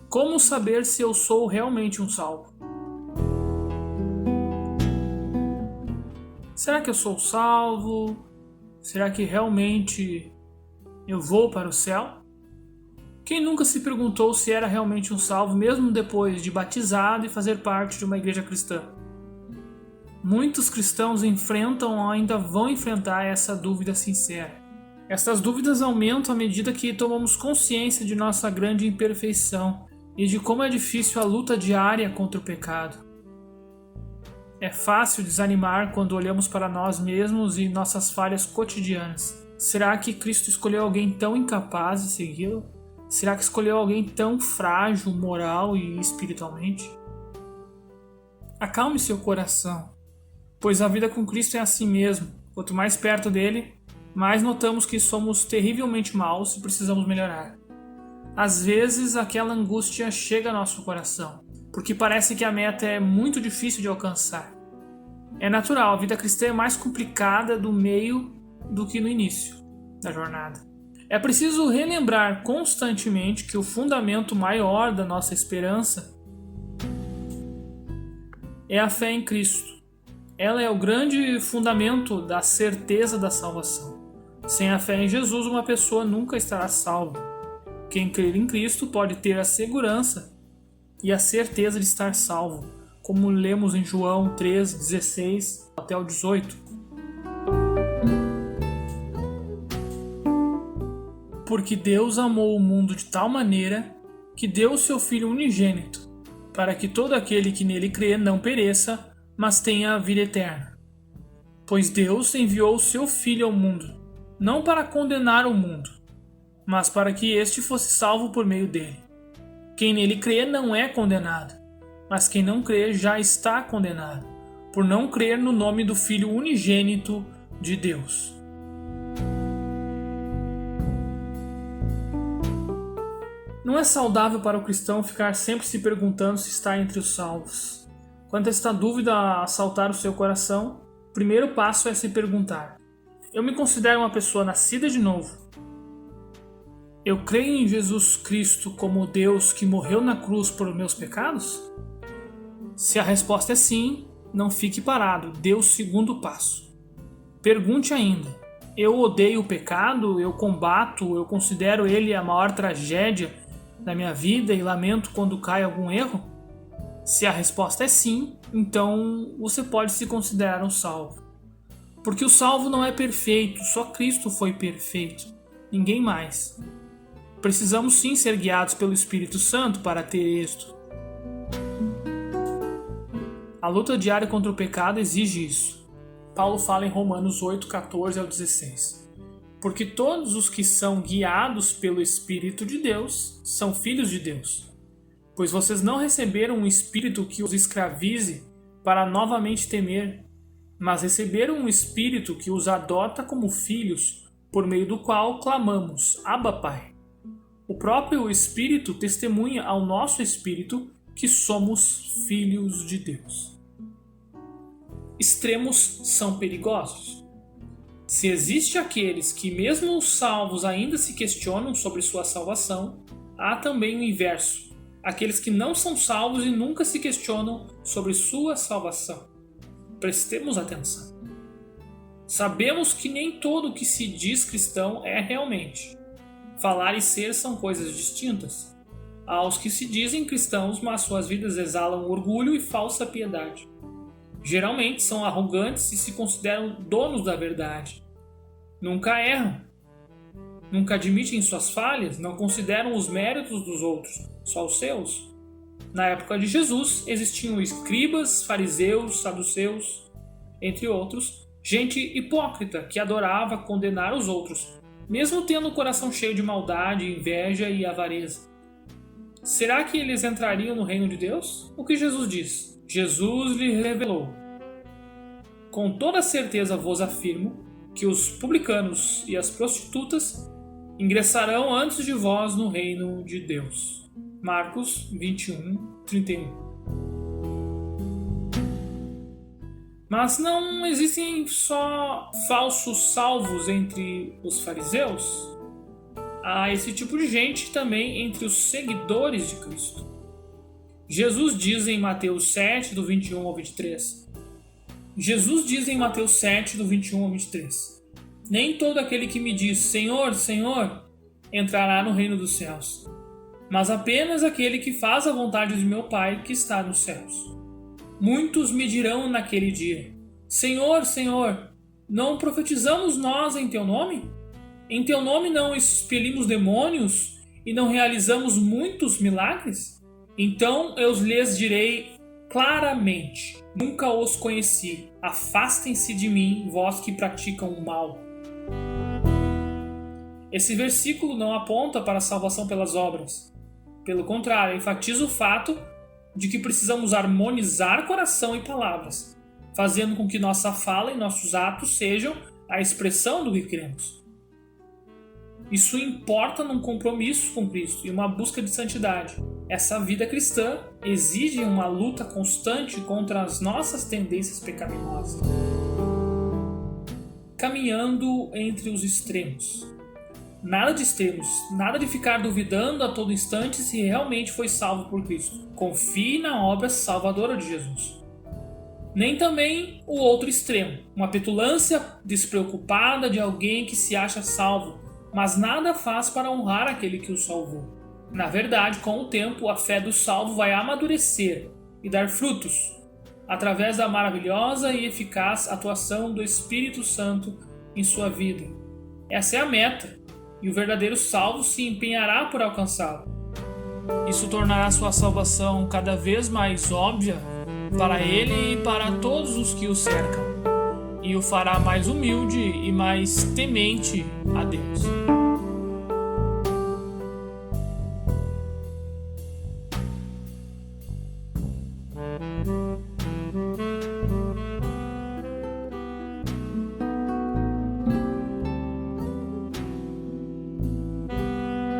Como saber se eu sou realmente um salvo? Será que eu sou salvo? Será que realmente eu vou para o céu? Quem nunca se perguntou se era realmente um salvo, mesmo depois de batizado e fazer parte de uma igreja cristã? Muitos cristãos enfrentam ou ainda vão enfrentar essa dúvida sincera. Essas dúvidas aumentam à medida que tomamos consciência de nossa grande imperfeição e de como é difícil a luta diária contra o pecado. É fácil desanimar quando olhamos para nós mesmos e nossas falhas cotidianas. Será que Cristo escolheu alguém tão incapaz de segui-lo? Será que escolheu alguém tão frágil, moral e espiritualmente? Acalme seu coração, pois a vida com Cristo é assim mesmo. Quanto mais perto dele, mais notamos que somos terrivelmente maus e precisamos melhorar. Às vezes, aquela angústia chega ao nosso coração, porque parece que a meta é muito difícil de alcançar. É natural, a vida cristã é mais complicada do meio do que no início da jornada. É preciso relembrar constantemente que o fundamento maior da nossa esperança é a fé em Cristo. Ela é o grande fundamento da certeza da salvação. Sem a fé em Jesus, uma pessoa nunca estará salva. Quem crer em Cristo pode ter a segurança e a certeza de estar salvo, como lemos em João 3, 16 até o 18. Porque Deus amou o mundo de tal maneira que deu o seu Filho unigênito, para que todo aquele que nele crê não pereça, mas tenha a vida eterna. Pois Deus enviou o seu Filho ao mundo, não para condenar o mundo, mas para que este fosse salvo por meio dele. Quem nele crê não é condenado, mas quem não crê já está condenado, por não crer no nome do Filho unigênito de Deus. Não é saudável para o cristão ficar sempre se perguntando se está entre os salvos. Quando esta dúvida assaltar o seu coração, o primeiro passo é se perguntar: eu me considero uma pessoa nascida de novo? Eu creio em Jesus Cristo como Deus que morreu na cruz por meus pecados? Se a resposta é sim, não fique parado, dê o segundo passo. Pergunte ainda: eu odeio o pecado, eu combato, eu considero ele a maior tragédia da minha vida e lamento quando cai algum erro? Se a resposta é sim, então você pode se considerar um salvo. Porque o salvo não é perfeito, só Cristo foi perfeito, ninguém mais. Precisamos sim ser guiados pelo Espírito Santo para ter êxito. A luta diária contra o pecado exige isso. Paulo fala em Romanos 8, 14 ao 16. Porque todos os que são guiados pelo Espírito de Deus são filhos de Deus. Pois vocês não receberam um espírito que os escravize para novamente temer, mas receberam um espírito que os adota como filhos, por meio do qual clamamos: Abba, Pai. O próprio Espírito testemunha ao nosso espírito que somos filhos de Deus. Extremos são perigosos. Se existe aqueles que, mesmo os salvos, ainda se questionam sobre sua salvação, há também o inverso, aqueles que não são salvos e nunca se questionam sobre sua salvação. Prestemos atenção. Sabemos que nem todo o que se diz cristão é realmente. Falar e ser são coisas distintas. Há os que se dizem cristãos, mas suas vidas exalam orgulho e falsa piedade. Geralmente são arrogantes e se consideram donos da verdade. Nunca erram. Nunca admitem suas falhas, não consideram os méritos dos outros, só os seus. Na época de Jesus, existiam escribas, fariseus, saduceus, entre outros, gente hipócrita que adorava condenar os outros, mesmo tendo o coração cheio de maldade, inveja e avareza. Será que eles entrariam no reino de Deus? O que Jesus diz? Jesus lhe revelou: com toda certeza vos afirmo que os publicanos e as prostitutas ingressarão antes de vós no reino de Deus. Marcos 21, 31. Mas não existem só falsos salvos entre os fariseus? há esse tipo de gente também entre os seguidores de Cristo. Jesus diz em Mateus 7, do 21 ao 23. Jesus diz em Mateus 7, do 21 ao 23. Nem todo aquele que me diz, Senhor, Senhor, entrará no reino dos céus, mas apenas aquele que faz a vontade de meu Pai que está nos céus. Muitos me dirão naquele dia, Senhor, Senhor, não profetizamos nós em teu nome? Em teu nome não expelimos demônios e não realizamos muitos milagres? Então eu lhes direi claramente, nunca os conheci, afastem-se de mim, vós que praticam o mal. Esse versículo não aponta para a salvação pelas obras. Pelo contrário, enfatiza o fato de que precisamos harmonizar coração e palavras, fazendo com que nossa fala e nossos atos sejam a expressão do que cremos. Isso importa num compromisso com Cristo e uma busca de santidade. Essa vida cristã exige uma luta constante contra as nossas tendências pecaminosas. Caminhando entre os extremos. Nada de extremos, nada de ficar duvidando a todo instante se realmente foi salvo por Cristo. Confie na obra salvadora de Jesus. Nem também o outro extremo, uma petulância despreocupada de alguém que se acha salvo, mas nada faz para honrar aquele que o salvou. Na verdade, com o tempo, a fé do salvo vai amadurecer e dar frutos, através da maravilhosa e eficaz atuação do Espírito Santo em sua vida. Essa é a meta, e o verdadeiro salvo se empenhará por alcançá-la. Isso tornará sua salvação cada vez mais óbvia para ele e para todos os que o cercam, e o fará mais humilde e mais temente a Deus.